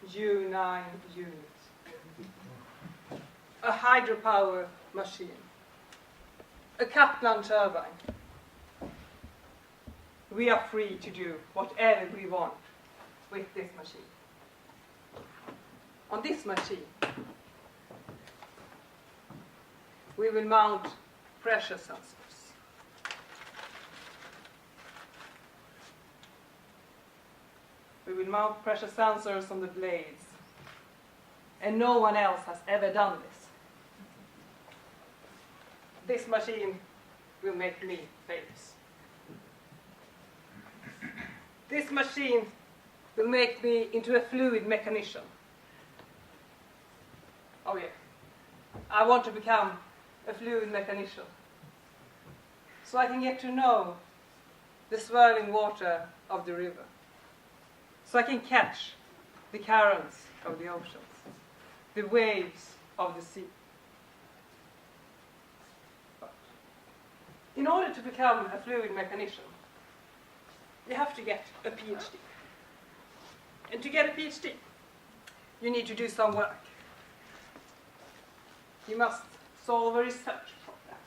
BU9 unit. A hydropower machine. A Kaplan turbine. We are free to do whatever we want with this machine. On this machine, we will mount pressure sensors. We will mount pressure sensors on the blades. And no one else has ever done this. This machine will make me famous. This machine will make me into a fluid mechanician. Oh yeah, I want to become a fluid mechanician, so I can get to know the swirling water of the river, so I can catch the currents of the oceans, the waves of the sea. But in order to become a fluid mechanician, you have to get a PhD. And to get a PhD, you need to do some work. You must solve a research problem.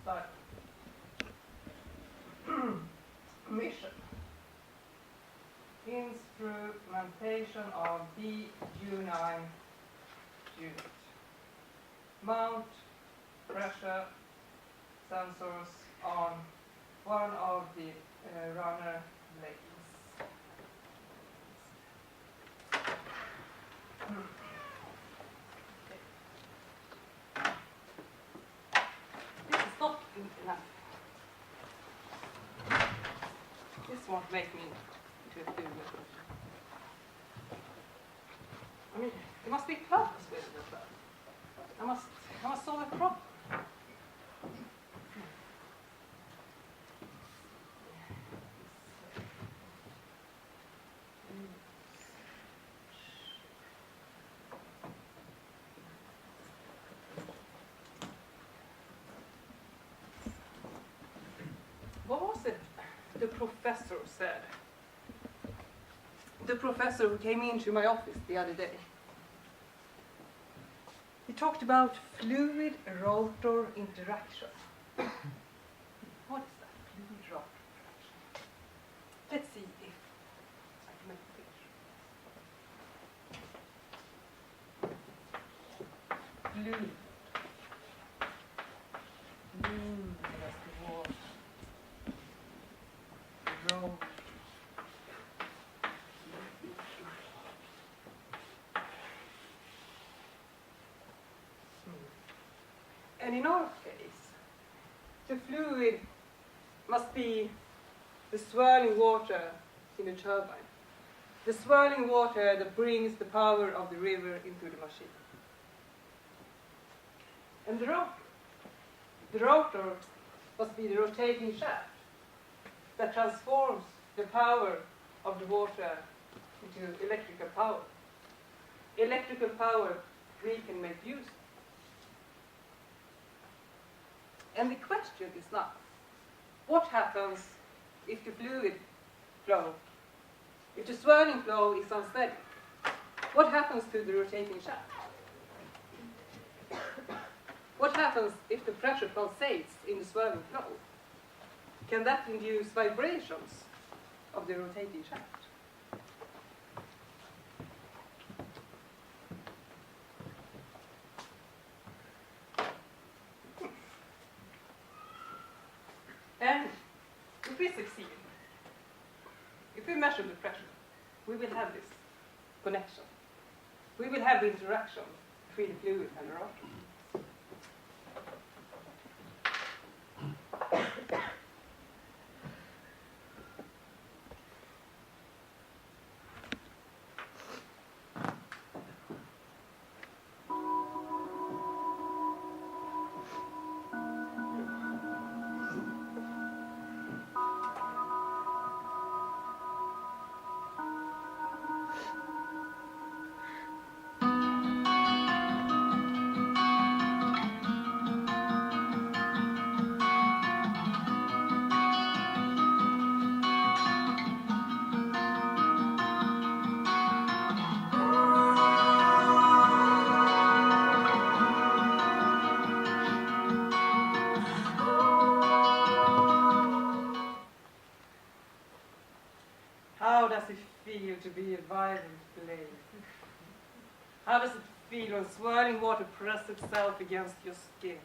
Study. Mission. Instrumentation of BU9 unit. Mount pressure sensors on one of the runner blades. Not enough. This won't make me into a fluid. I mean, there must be purpose with it as well. I must solve a problem. What was it the professor said? The professor who came into my office the other day. He talked about fluid rotor interaction. What is that? Fluid rotor interaction. Let's see if I can make a picture. Fluid. That's the word. Rotor. And in our case, the fluid must be the swirling water in the turbine. The swirling water that brings the power of the river into the machine. And the rotor must be the rotating shaft that transforms the power of the water into electrical power. Electrical power we can make use of. And the question is now, what happens if the fluid flow, if the swirling flow is unsteady? What happens to the rotating shaft? What happens if the pressure pulsates in the swirling flow? Can that induce vibrations of the rotating shaft? And if we succeed, if we measure the pressure, we will have this connection. We will have the interaction between the fluid and the rotor. does it feel to be a violent blaze? How does it feel when swirling water presses itself against your skin?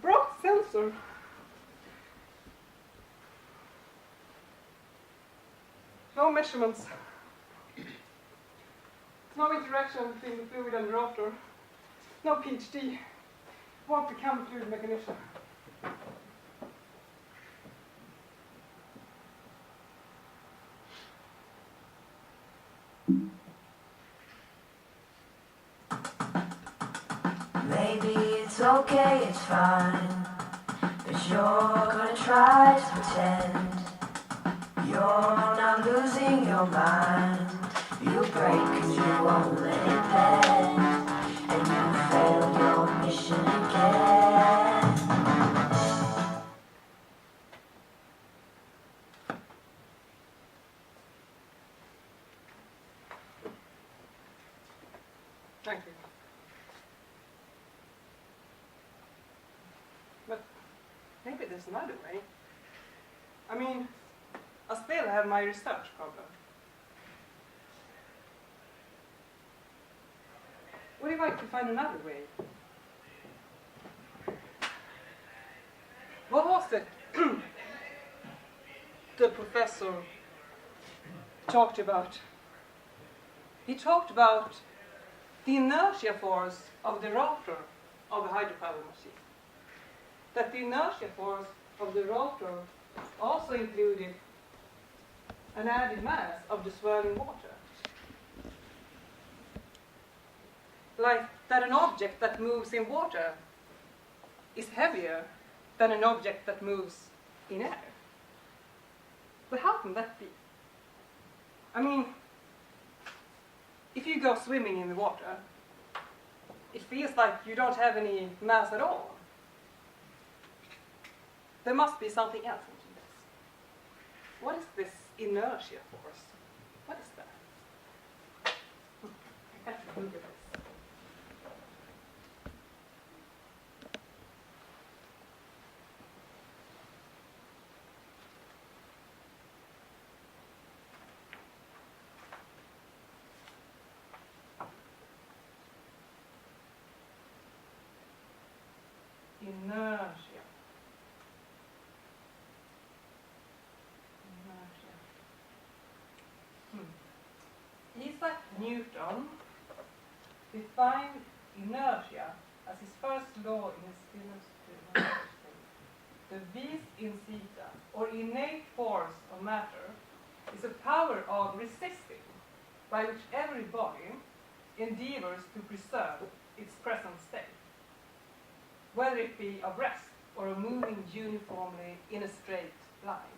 Broke sensor. No measurements. No interaction between the fluid and the rotor. No PhD. Won't become a fluid mechanician. Maybe it's okay, it's fine, but you're gonna try to pretend you're not losing your mind. You break 'cause you won't let it bend, and you failed your mission again. Thank you. But maybe there's another way. I mean, I still have my research problem. What if I could find another way? What was it the professor talked about? He talked about the inertia force of the rotor of a hydropower machine. That the inertia force of the rotor also included an added mass of the swirling water. Like that an object that moves in water is heavier than an object that moves in air. But how can that be? I mean, if you go swimming in the water, it feels like you don't have any mass at all. There must be something else into this. What is this inertia force? What is that? I have to Google this. Inertia. Isaac Newton defined inertia as his first law in his philosophy. The vis in theta, or innate force of matter, is a power of resisting by which every body endeavors to preserve its present state, whether it be of rest or of moving uniformly in a straight line.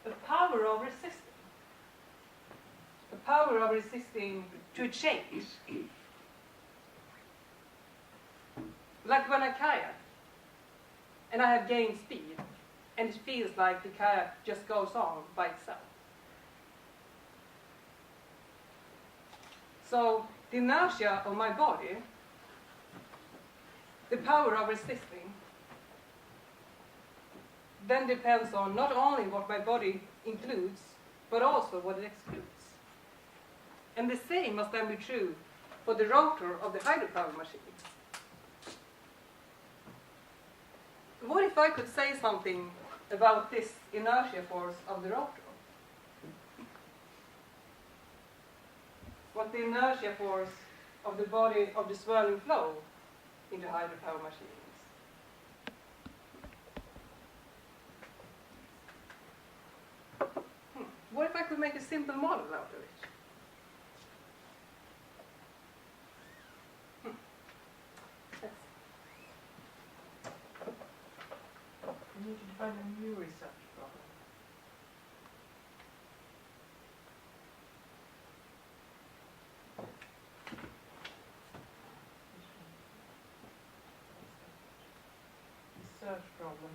The power of resisting. The power of resisting to change. Like when I kayak, and I have gained speed, and it feels like the kayak just goes on by itself. So the inertia of my body, the power of resisting, then depends on not only what my body includes, but also what it excludes. And the same must then be true for the rotor of the hydropower machine. What if I could say something about this inertia force of the rotor? What the inertia force of the body of the swirling flow in the hydropower machine is. What if I could make a simple model out of it? We need to define a new research problem. Research problem.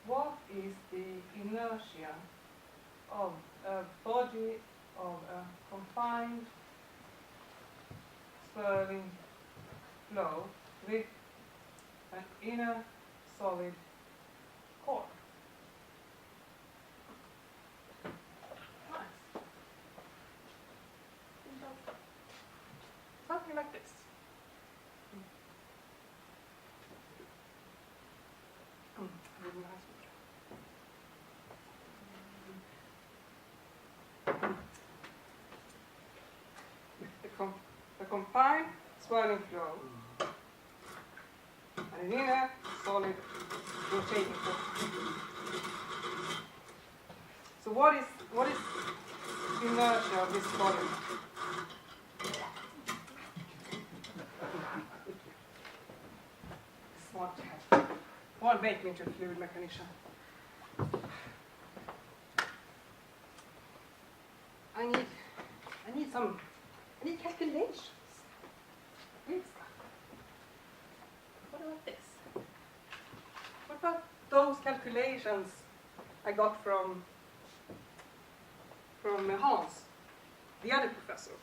What is the inertia of a body of a confined swirling flow with an inner solid core. Nice. Something like this. Really nice. The combined swirling flow and an inner solid rotating force. So what is the inertia of this body? Won't make me into a fluid mechanician. I need calculations. Weird stuff. What about this? What about those calculations I got from Hans, the other professor?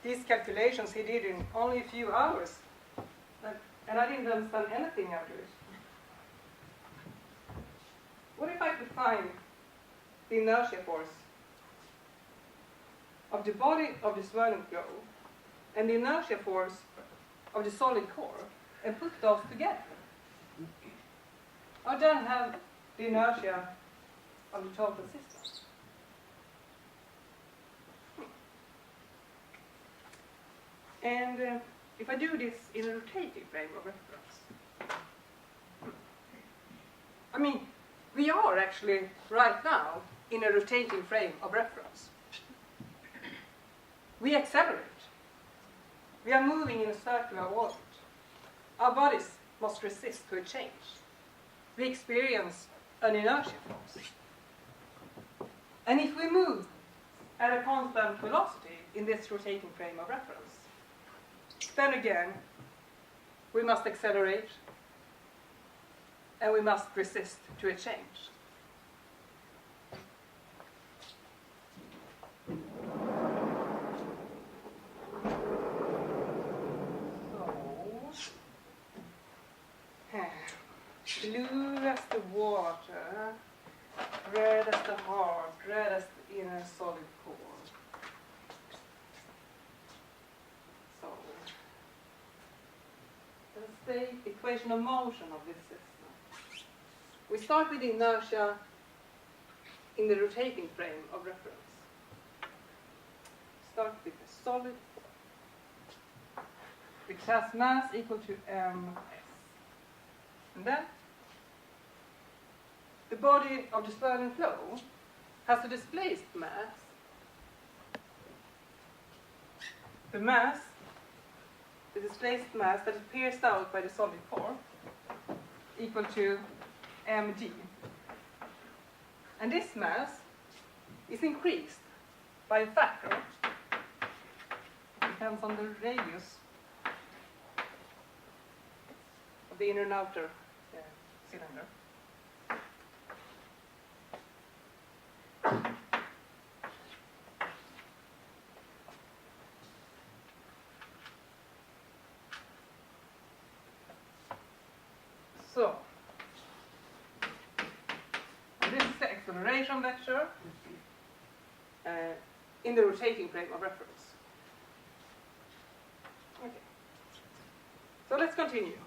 These calculations he did in only a few hours, and I didn't understand anything after it. What if I could find the inertia force of the body of the swirling flow and the inertia force of the solid core and put those together? I then have the inertia of the total system. And if I do this in a rotating frame of reference, I mean, we are actually right now in a rotating frame of reference. We accelerate. We are moving in a circular orbit. Our bodies must resist to a change. We experience an inertia force. And if we move at a constant velocity in this rotating frame of reference, then again, we must accelerate and we must resist to a change. So, blue as the water, red as the heart, red as the inner solid core. So, let's take the equation of motion of this system. We start with the inertia in the rotating frame of reference. Start with a solid which has mass equal to ms. And then the body of the swirling flow has a displaced mass. The mass, the displaced mass that is pierced out by the solid core, equal to mg. And this mass is increased by a factor. Depends on the radius of the inner and outer cylinder. So, this is the acceleration vector in the rotating frame of reference. Okay. So let's continue.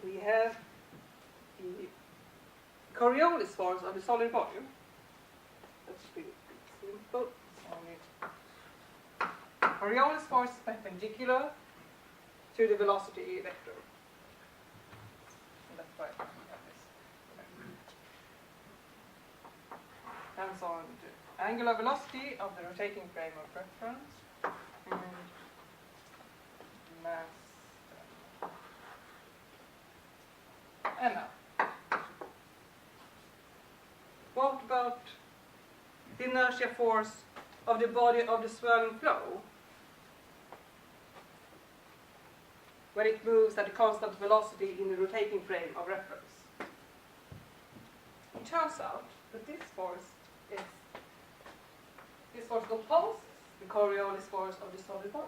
We have the Coriolis force of the solid volume. That's pretty simple. Coriolis force is perpendicular to the velocity vector. And that's why we have this. Depends on the angular velocity of the rotating frame of reference and mass. And now, what about the inertia force of the body of the swirling flow when it moves at a constant velocity in the rotating frame of reference? It turns out that this force opposes the Coriolis force of the solid body.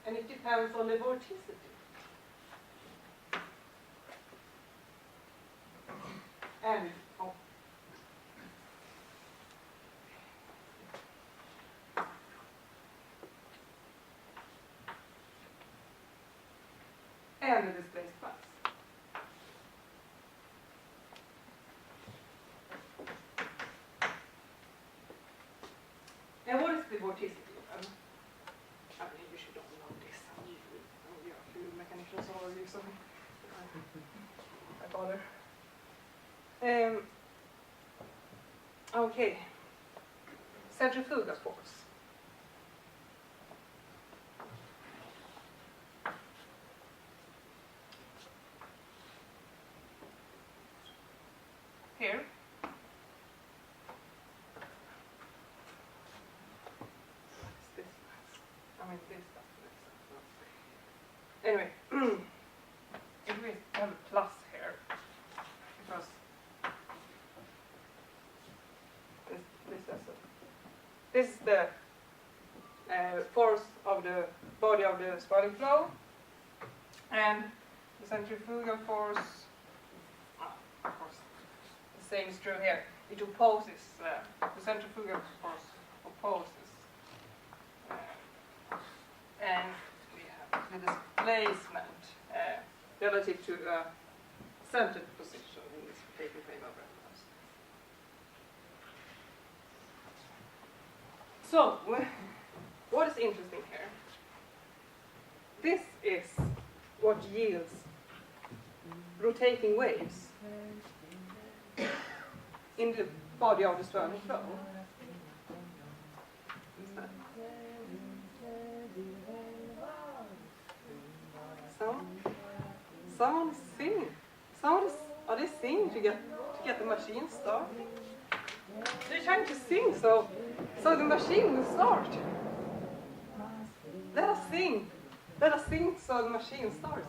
and it depends on the vorticity. And and the displaced mass. And what is the vorticity then? I mean, you should all know this. You are fluid mechanicians, all of you, so I bother. Okay. Centrifugal force. Here. What is this? I mean, this stuff. Anyway, if we have a plus here, because this is the force of the body of the swirling flow, and the centrifugal force, of course, the same is true here. It opposes, the centrifugal force opposes, and we have the displacement relative to a centered position in this rotating frame of reference. So, what is interesting here? This is what yields rotating waves in the body of the swirling flow. Someone is singing. Are they singing to get the machine started? They're trying to sing so the machine will start. Let us sing. Let us sing so the machine starts.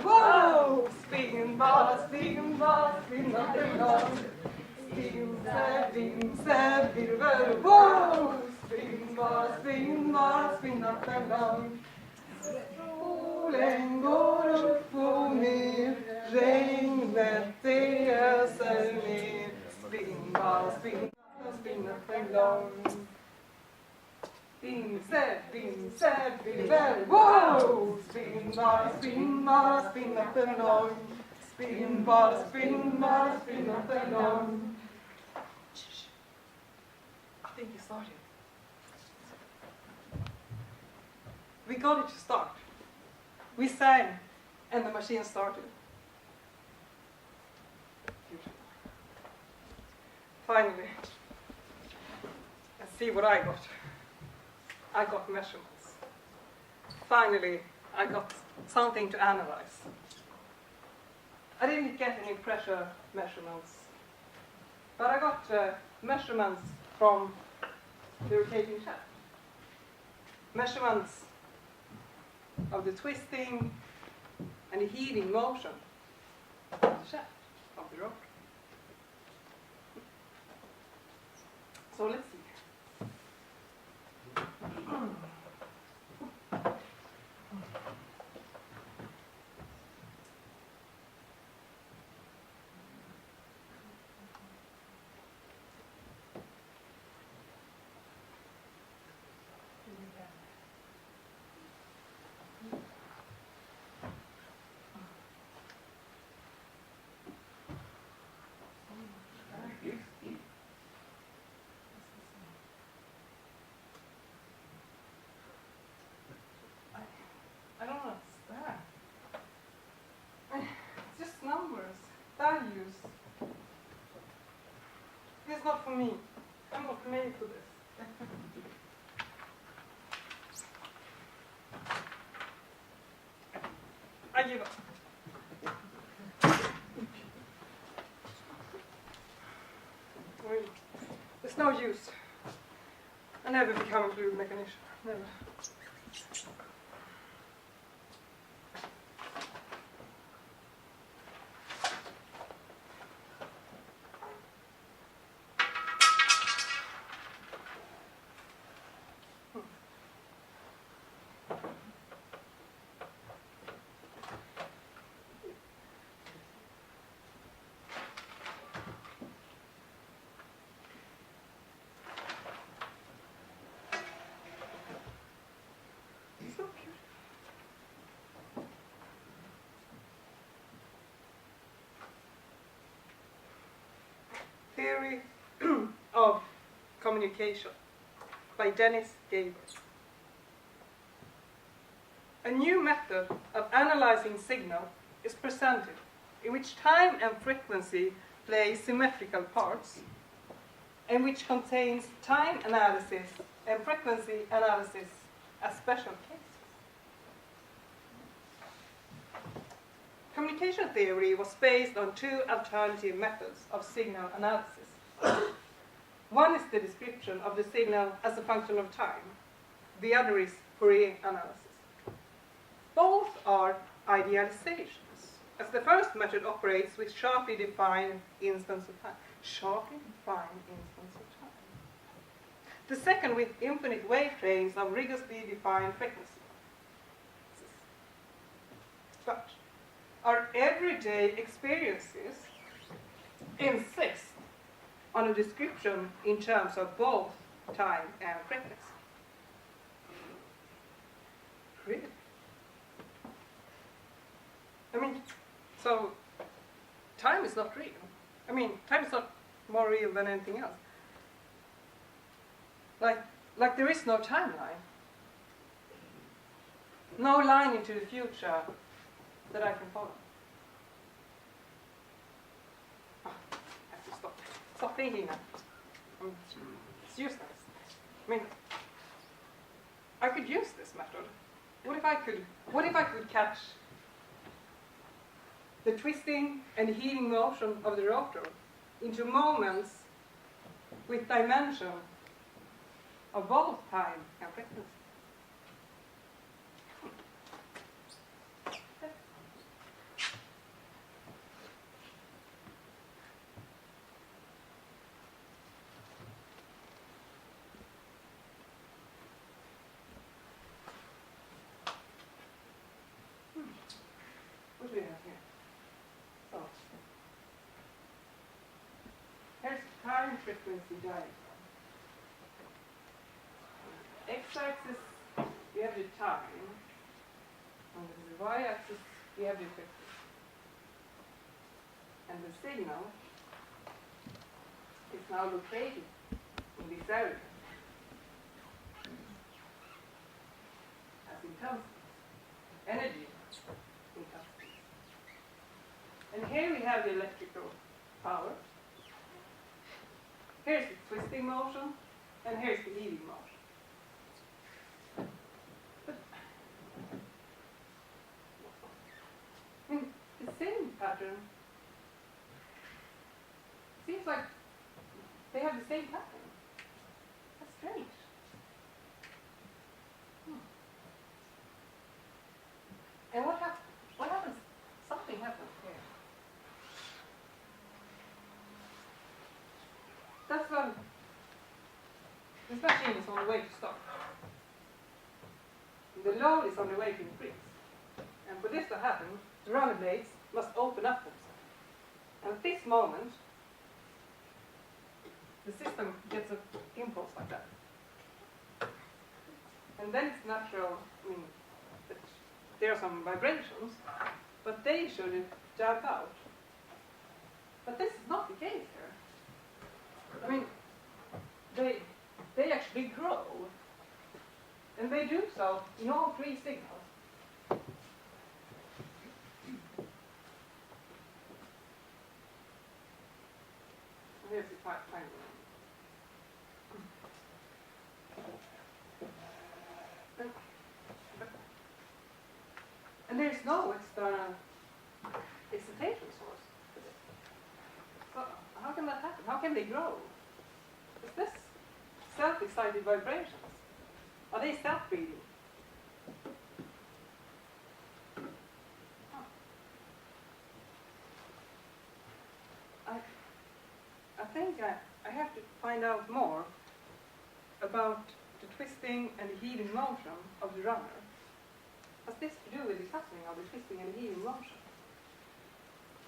Wow! Spin, bara, spinna till lång. Spin, virvel, wow! Spin, bara, spinna till lång. Solen går upp och ner, regnet det öser ner. Spin, bara, spinna till lång. Spin, virvel, wow! Spin, bara, spinna till lång. Spin, bara, spinna till lång. I think it started. We got it to start. We sang, and the machine started. Finally, let's see what I got. I got measurements. Finally, I got something to analyze. I didn't get any pressure measurements, but I got measurements from the rotating shaft. Measurements of the twisting and the heaving motion of the shaft, of the rotor. So let's see. I don't understand. It's just numbers, values. It's not for me. I'm not made for this. I give up. There's no use. I never become a fluid mechanician. Never. Theory of Communication by Dennis Gabor. A new method of analyzing signal is presented in which time and frequency play symmetrical parts and which contains time analysis and frequency analysis as special cases. Communication theory was based on two alternative methods of signal analysis. One is the description of the signal as a function of time. The other is Fourier analysis. Both are idealizations, as the first method operates with sharply defined instants of time. Sharply defined instants of time. The second with infinite waveframes of rigorously defined frequency. But our everyday experiences insist on a description in terms of both time and frequency. Really? I mean, so time is not real. I mean, time is not more real than anything else. Like there is no timeline. No line into the future that I can follow. Oh, I have to stop thinking now. It's useless. I mean, I could use this method. What if I could catch the twisting and heaving motion of the rotor into moments with dimension of both time and frequency? What do we have here? So, here's time frequency diagram. X-axis, we have the time. On the y-axis, we have the frequency. And the signal is now located in this area as intensity, energy intensity. And here we have the electrical power. Here's the twisting motion, and here's the heaving motion. But, I mean, the same pattern seems like they have the same pattern. That's strange. And what happens? Something happens here. That's when this machine is on the way to stop. The load is on the way to increase. And for this to happen, the runner blades must open up themselves. And at this moment, the system gets an impulse like that. And then it's natural, that there are some vibrations, but they should jump out. But this is not the case here. I mean, they actually grow, and they do so in all three signals. Here's the time line. And there's no external excitation source for this. So how can that happen? How can they grow? Is this self-excited vibrations? Are they self-breathing? I think I have to find out more about the twisting and the heaving motion of the runner. Has this to do with the coupling of the twisting and the heaving motion?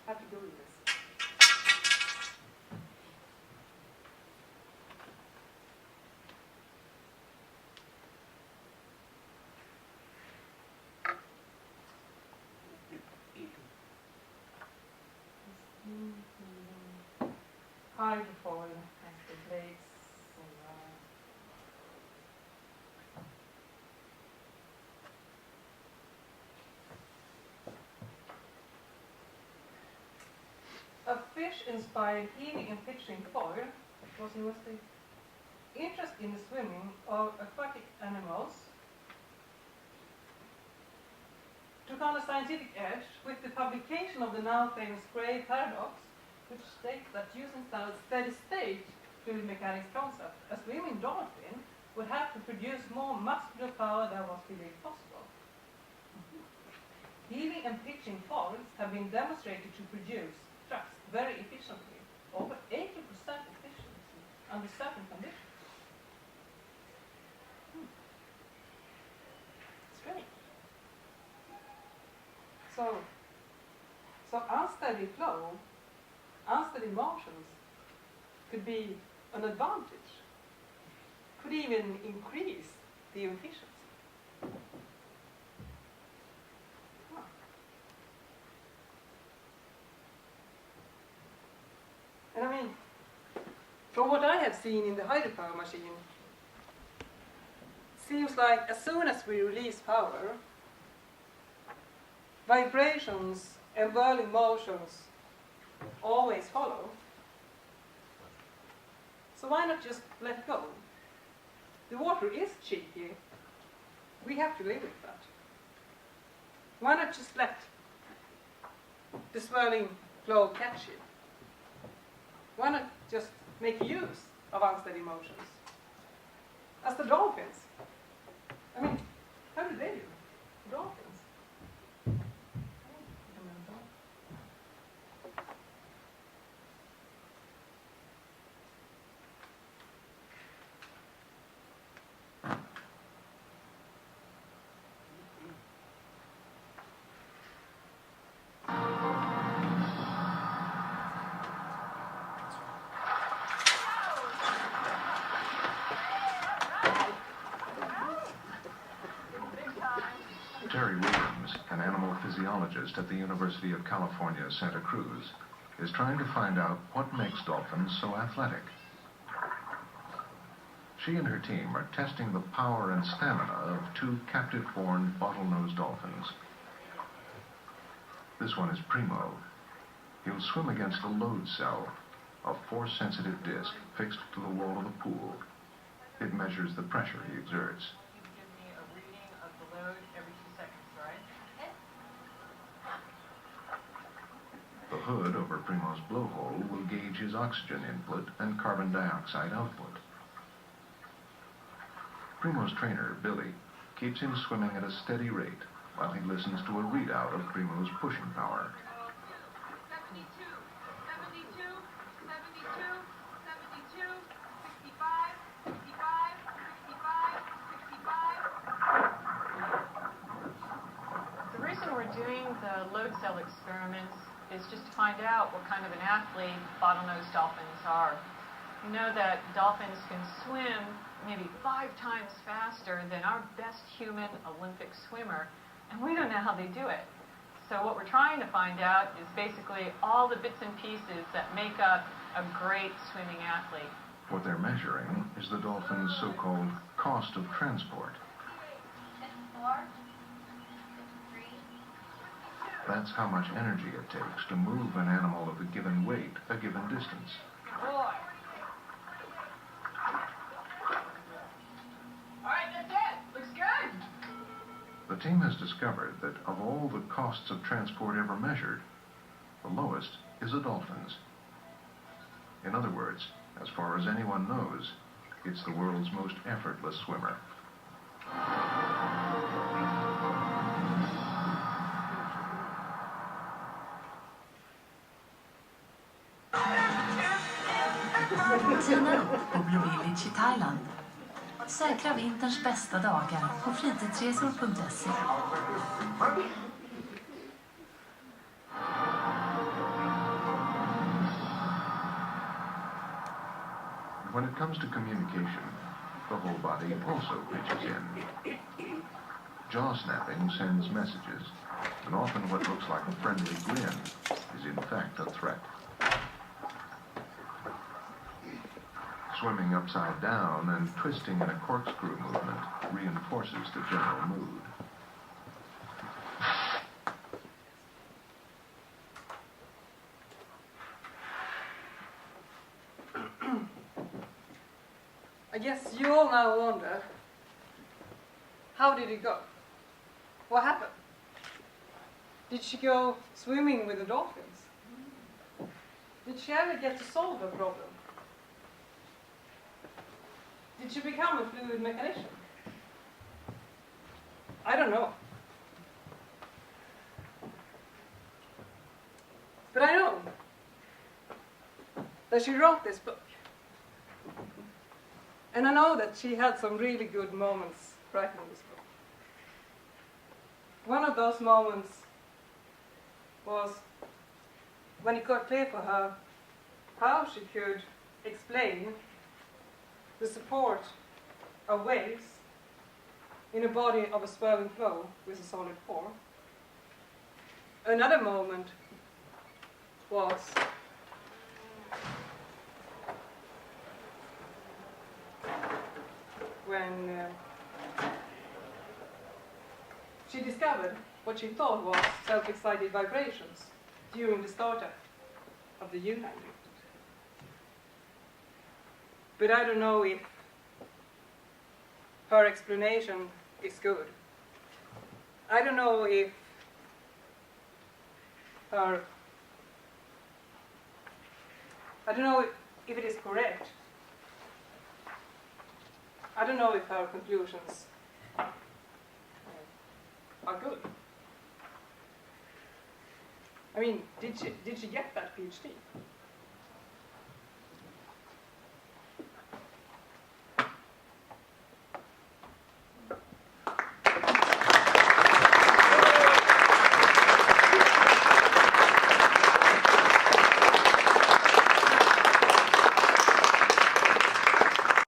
I have to Google this. hydrofoil and the blades. A fish-inspired heaving and pitching foil was the interest in the swimming of aquatic animals took on a scientific edge with the publication of the now famous Gray paradox, which states that using steady-state fluid mechanics concept, a swimming dolphin would have to produce more muscular power than was believed possible. Heaving and pitching foils have been demonstrated to produce thrust very efficiently, over 80% efficiency under certain conditions. Strange. So unsteady flow, unsteady motions could be an advantage, could even increase the efficiency. And I mean, from what I have seen in the hydropower machine, it seems like as soon as we release power, vibrations and whirling motions always follow. So why not just let go? The water is cheeky. We have to live with that. Why not just let the swirling flow catch it? Why not just make use of unsteady motions? As the dolphins. I mean, how do they do? Dolphins. Terry Williams, an animal physiologist at the University of California, Santa Cruz, is trying to find out what makes dolphins so athletic. She and her team are testing the power and stamina of two captive-born bottlenose dolphins. This one is Primo. He'll swim against a load cell, a force-sensitive disc fixed to the wall of the pool. It measures the pressure he exerts. The hood over Primo's blowhole will gauge his oxygen input and carbon dioxide output. Primo's trainer, Billy, keeps him swimming at a steady rate while he listens to a readout of Primo's pushing power. 72, 72, 72, 72, 65, 65, 65, 65. The reason we're doing the load cell experiments is just to find out what kind of an athlete bottlenose dolphins are. We know that dolphins can swim maybe 5 times faster than our best human Olympic swimmer, and we don't know how they do it. So what we're trying to find out is basically all the bits and pieces that make up a great swimming athlete. What they're measuring is the dolphin's so-called cost of transport. That's how much energy it takes to move an animal of a given weight a given distance. Boy. All right, that's it. Looks good. The team has discovered that of all the costs of transport ever measured, the lowest is a dolphin's. In other words, as far as anyone knows, it's the world's most effortless swimmer. Tina på Blue Village i Thailand. Säkra vinterns bästa dagar på fritidsresor.se. When it comes to communication, the whole body also pitches in. Jaw snapping sends messages, and often what looks like a friendly grin is in fact a threat. swimming upside down and twisting in a corkscrew movement reinforces the general mood. I guess you all now wonder, how did it go? What happened? Did she go swimming with the dolphins? Did she ever get to solve her problem? Did she become a fluid mechanician? I don't know. But I know that she wrote this book. And I know that she had some really good moments writing this book. One of those moments was when it got clear for her how she could explain the support of waves in a body of a swirling flow with a solid core. Another moment was when she discovered what she thought was self-excited vibrations during the startup of the U-handle. But I don't know if her explanation is good. I don't know if if it is correct. I don't know if her conclusions are good. I mean, did she get that PhD?